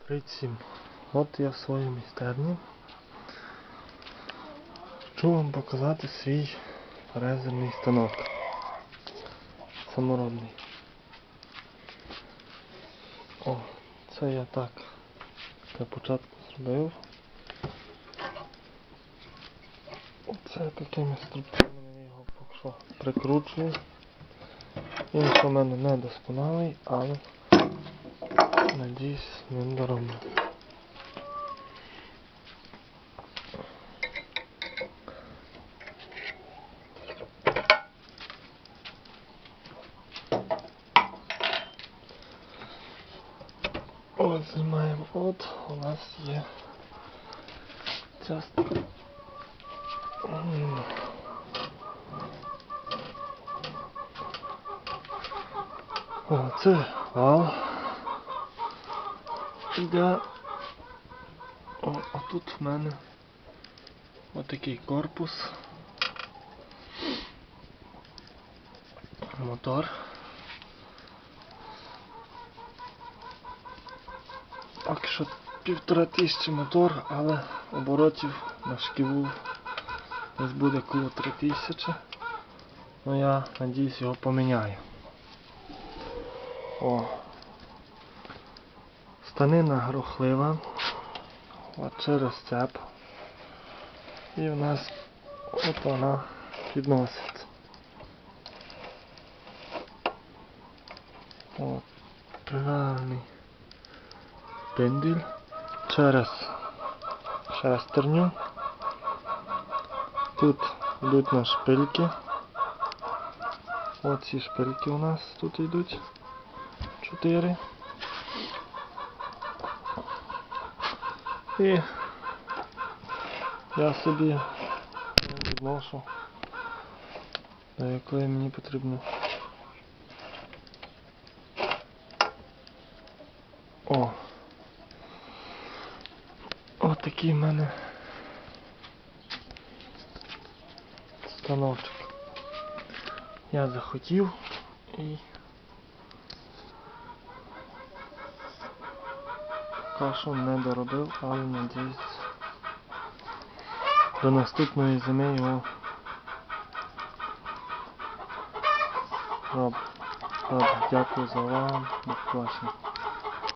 Привіт всім! От я в своїй майстерні. Хочу вам показати свій фрезерний станок. Саморобний. О, це я так для початку зробив. Оце такими струбцями я його поки що прикручую. Він у мене не досконалий, але надіюсь, ним дороблю. От знімаємо, от у нас є частка. О, це вал. Іде. А тут в мене отакий корпус. Мотор. Поки що 1500 мотор, але оборотів на шківу десь буде коло 3000. Ну я надіюсь його поміняю. О. Станина грохлива. От через цеп. І в нас от вона підноситься. От. Приварений пиндель через шестерню. Тут йдуть на шпильки. Оці шпильки у нас тут йдуть. 4. І я собі відношу, до якої мені потрібно. О! Ось такий в мене станочок. Я захотів і поки що не доробив, але надіюсь до наступної зими його роблю. Добре, дякую за увагу, до побачення.